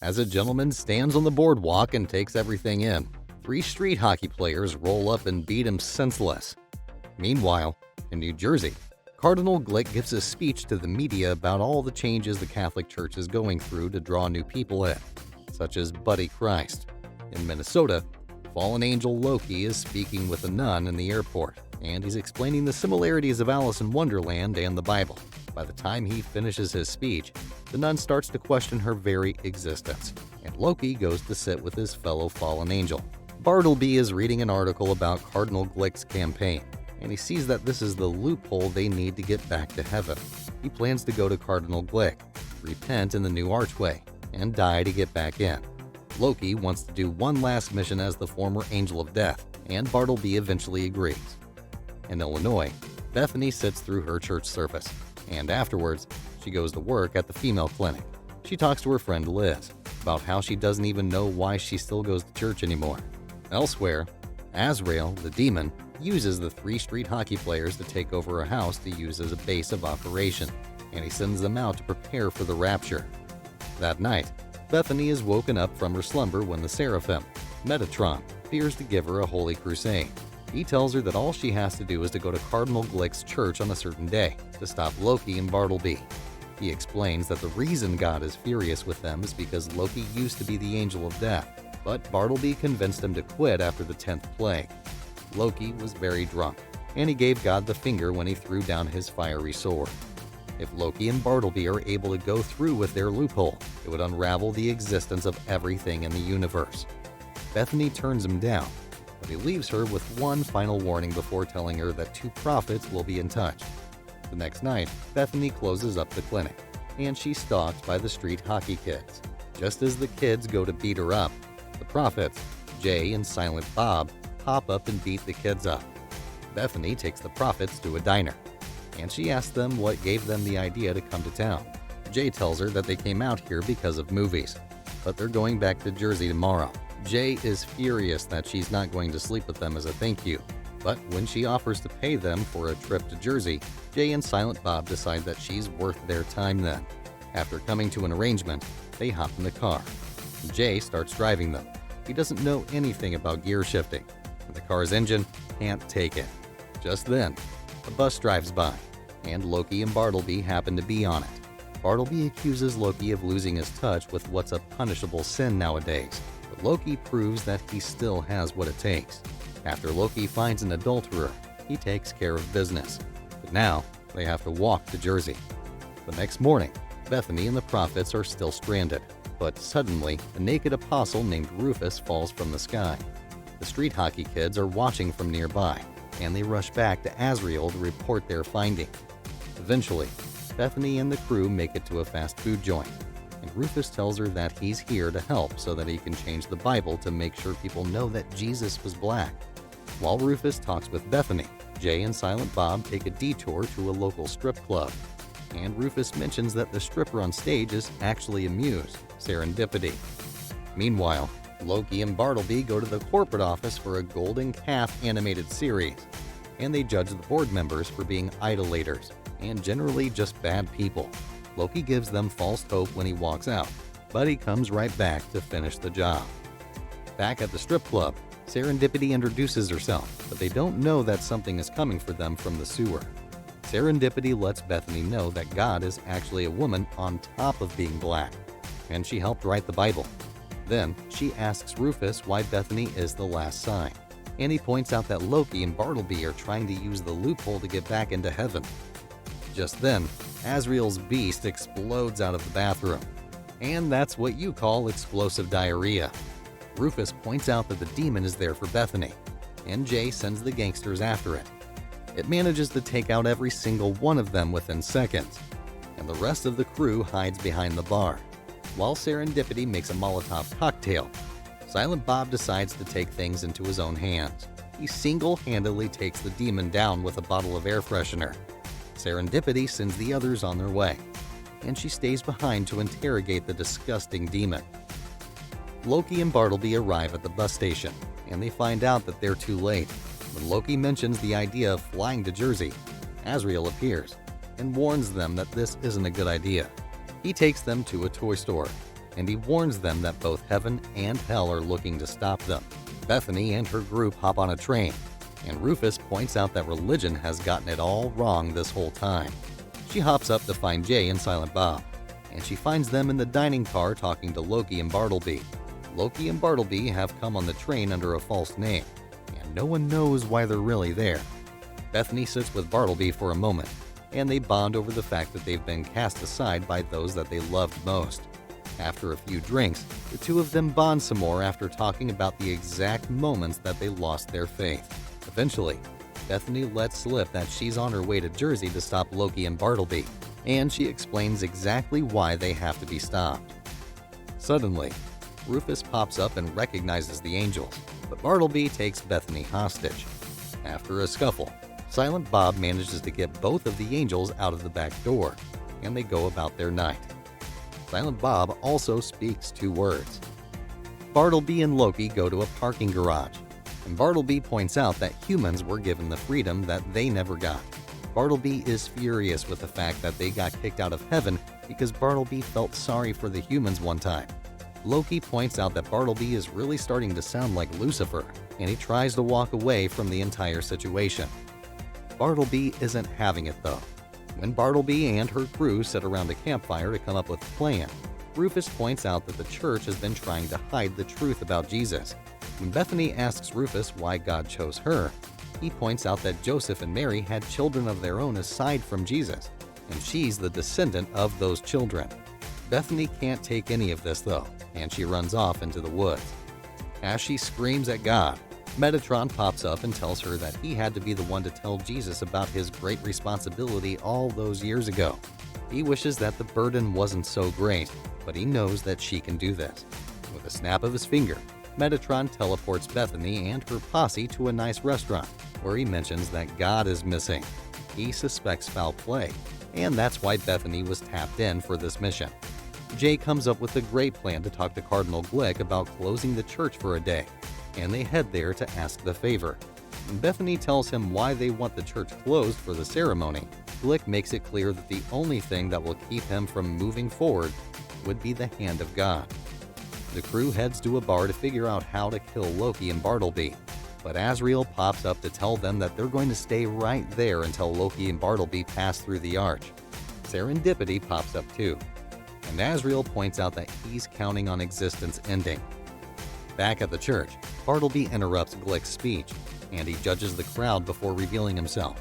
As a gentleman stands on the boardwalk and takes everything in, three street hockey players roll up and beat him senseless. Meanwhile, in New Jersey, Cardinal Glick gives a speech to the media about all the changes the Catholic Church is going through to draw new people in, such as Buddy Christ. In Minnesota, fallen angel Loki is speaking with a nun in the airport, and he's explaining the similarities of Alice in Wonderland and the Bible. By the time he finishes his speech, the nun starts to question her very existence, and Loki goes to sit with his fellow fallen angel. Bartleby is reading an article about Cardinal Glick's campaign, and he sees that this is the loophole they need to get back to heaven. He plans to go to Cardinal Glick, repent in the new archway, and die to get back in. Loki wants to do one last mission as the former Angel of Death, and Bartleby eventually agrees. In Illinois, Bethany sits through her church service, and afterwards, she goes to work at the female clinic. She talks to her friend Liz about how she doesn't even know why she still goes to church anymore. Elsewhere, Azrael, the demon, uses the three street hockey players to take over a house to use as a base of operation, and he sends them out to prepare for the rapture. That night, Bethany is woken up from her slumber when the seraphim, Metatron, appears to give her a holy crusade. He tells her that all she has to do is to go to Cardinal Glick's church on a certain day to stop Loki and Bartleby. He explains that the reason God is furious with them is because Loki used to be the Angel of Death, but Bartleby convinced him to quit after the 10th plague. Loki was very drunk, and he gave God the finger when he threw down his fiery sword. If Loki and Bartleby are able to go through with their loophole, it would unravel the existence of everything in the universe. Bethany turns him down, but he leaves her with one final warning before telling her that two prophets will be in touch. The next night, Bethany closes up the clinic, and she's stalked by the street hockey kids. Just as the kids go to beat her up, the prophets, Jay and Silent Bob, pop up and beat the kids up. Bethany takes the prophets to a diner, and she asks them what gave them the idea to come to town. Jay tells her that they came out here because of movies, but they're going back to Jersey tomorrow. Jay is furious that she's not going to sleep with them as a thank you, but when she offers to pay them for a trip to Jersey, Jay and Silent Bob decide that she's worth their time then. After coming to an arrangement, they hop in the car. Jay starts driving them. He doesn't know anything about gear shifting, and the car's engine can't take it. Just then, a bus drives by, and Loki and Bartleby happen to be on it. Bartleby accuses Loki of losing his touch with what's a punishable sin nowadays, but Loki proves that he still has what it takes. After Loki finds an adulterer, he takes care of business. But now, they have to walk to Jersey. The next morning, Bethany and the prophets are still stranded, but suddenly, a naked apostle named Rufus falls from the sky. The street hockey kids are watching from nearby, and they rush back to Azrael to report their finding. Eventually, Bethany and the crew make it to a fast food joint, and Rufus tells her that he's here to help so that he can change the Bible to make sure people know that Jesus was black. While Rufus talks with Bethany, Jay and Silent Bob take a detour to a local strip club, and Rufus mentions that the stripper on stage is actually a muse, Serendipity. Meanwhile, Loki and Bartleby go to the corporate office for a Golden Calf animated series, and they judge the board members for being idolaters and generally just bad people. Loki gives them false hope when he walks out, but he comes right back to finish the job. Back at the strip club, Serendipity introduces herself, but they don't know that something is coming for them from the sewer. Serendipity lets Bethany know that God is actually a woman on top of being black, and she helped write the Bible. Then, she asks Rufus why Bethany is the last sign, and he points out that Loki and Bartleby are trying to use the loophole to get back into heaven. Just then, Azrael's beast explodes out of the bathroom, and that's what you call explosive diarrhea. Rufus points out that the demon is there for Bethany, and Jay sends the gangsters after it. It manages to take out every single one of them within seconds, and the rest of the crew hides behind the bar. While Serendipity makes a Molotov cocktail, Silent Bob decides to take things into his own hands. He single-handedly takes the demon down with a bottle of air freshener. Serendipity sends the others on their way, and she stays behind to interrogate the disgusting demon. Loki and Bartleby arrive at the bus station, and they find out that they're too late. When Loki mentions the idea of flying to Jersey, Azrael appears and warns them that this isn't a good idea. He takes them to a toy store, and he warns them that both heaven and hell are looking to stop them. Bethany and her group hop on a train, and Rufus points out that religion has gotten it all wrong this whole time. She hops up to find Jay and Silent Bob, and she finds them in the dining car talking to Loki and Bartleby. Loki and Bartleby have come on the train under a false name, and no one knows why they're really there. Bethany sits with Bartleby for a moment, and they bond over the fact that they've been cast aside by those that they loved most. After a few drinks, the two of them bond some more after talking about the exact moments that they lost their faith. Eventually, Bethany lets slip that she's on her way to Jersey to stop Loki and Bartleby, and she explains exactly why they have to be stopped. Suddenly, Rufus pops up and recognizes the angels, but Bartleby takes Bethany hostage. After a scuffle, Silent Bob manages to get both of the angels out of the back door, and they go about their night. Silent Bob also speaks 2 words. Bartleby and Loki go to a parking garage, and Bartleby points out that humans were given the freedom that they never got. Bartleby is furious with the fact that they got kicked out of heaven because Bartleby felt sorry for the humans one time. Loki points out that Bartleby is really starting to sound like Lucifer, and he tries to walk away from the entire situation. Bartleby isn't having it though. When Bartleby and her crew sit around a campfire to come up with a plan, Rufus points out that the church has been trying to hide the truth about Jesus. When Bethany asks Rufus why God chose her, he points out that Joseph and Mary had children of their own aside from Jesus, and she's the descendant of those children. Bethany can't take any of this though, and she runs off into the woods. As she screams at God, Metatron pops up and tells her that he had to be the one to tell Jesus about his great responsibility all those years ago. He wishes that the burden wasn't so great, but he knows that she can do this. With a snap of his finger, Metatron teleports Bethany and her posse to a nice restaurant, where he mentions that God is missing. He suspects foul play, and that's why Bethany was tapped in for this mission. Jay comes up with a great plan to talk to Cardinal Glick about closing the church for a day, and they head there to ask the favor. When Bethany tells him why they want the church closed for the ceremony, Glick makes it clear that the only thing that will keep him from moving forward would be the hand of God. The crew heads to a bar to figure out how to kill Loki and Bartleby, but Azrael pops up to tell them that they're going to stay right there until Loki and Bartleby pass through the arch. Serendipity pops up too, and Azrael points out that he's counting on existence ending. Back at the church, Bartleby interrupts Glick's speech, and he judges the crowd before revealing himself.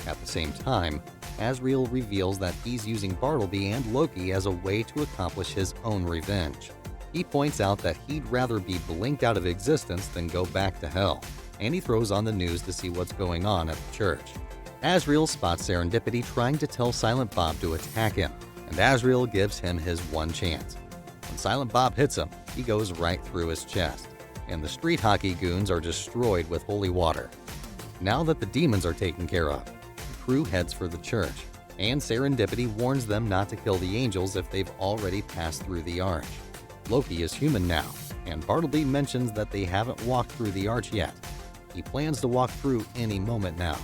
At the same time, Azrael reveals that he's using Bartleby and Loki as a way to accomplish his own revenge. He points out that he'd rather be blinked out of existence than go back to hell, and he throws on the news to see what's going on at the church. Azrael spots Serendipity trying to tell Silent Bob to attack him, and Azrael gives him his one chance. When Silent Bob hits him, he goes right through his chest, and the street hockey goons are destroyed with holy water. Now that the demons are taken care of, the crew heads for the church, and Serendipity warns them not to kill the angels if they've already passed through the arch. Loki is human now, and Bartleby mentions that they haven't walked through the arch yet. He plans to walk through any moment now.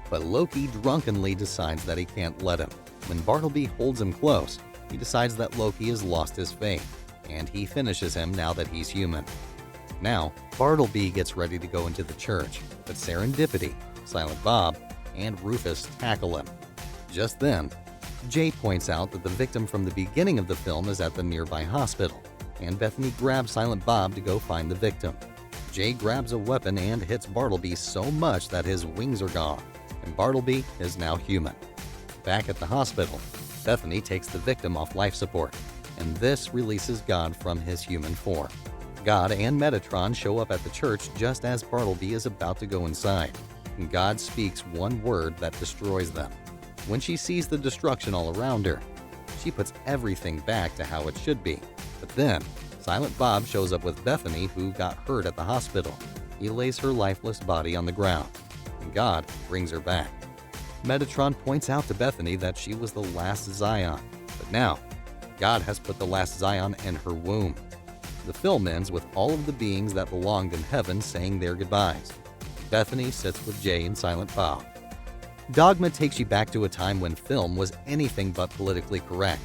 But Loki drunkenly decides that he can't let him. When Bartleby holds him close, he decides that Loki has lost his faith, and he finishes him now that he's human. Now, Bartleby gets ready to go into the church, but Serendipity, Silent Bob, and Rufus tackle him. Just then, Jay points out that the victim from the beginning of the film is at the nearby hospital, and Bethany grabs Silent Bob to go find the victim. Jay grabs a weapon and hits Bartleby so much that his wings are gone, and Bartleby is now human. Back at the hospital, Bethany takes the victim off life support, and this releases God from his human form. God and Metatron show up at the church just as Bartleby is about to go inside, and God speaks one word that destroys them. When she sees the destruction all around her, she puts everything back to how it should be. But then, Silent Bob shows up with Bethany, who got hurt at the hospital. He lays her lifeless body on the ground, and God brings her back. Metatron points out to Bethany that she was the last Zion, but now, God has put the last Zion in her womb. The film ends with all of the beings that belonged in heaven saying their goodbyes. Bethany sits with Jay and Silent Bob. Dogma takes you back to a time when film was anything but politically correct,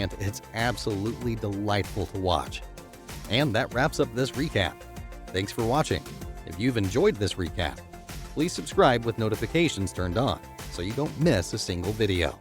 and it's absolutely delightful to watch. And that wraps up this recap. Thanks for watching. If you've enjoyed this recap, please subscribe with notifications turned on so you don't miss a single video.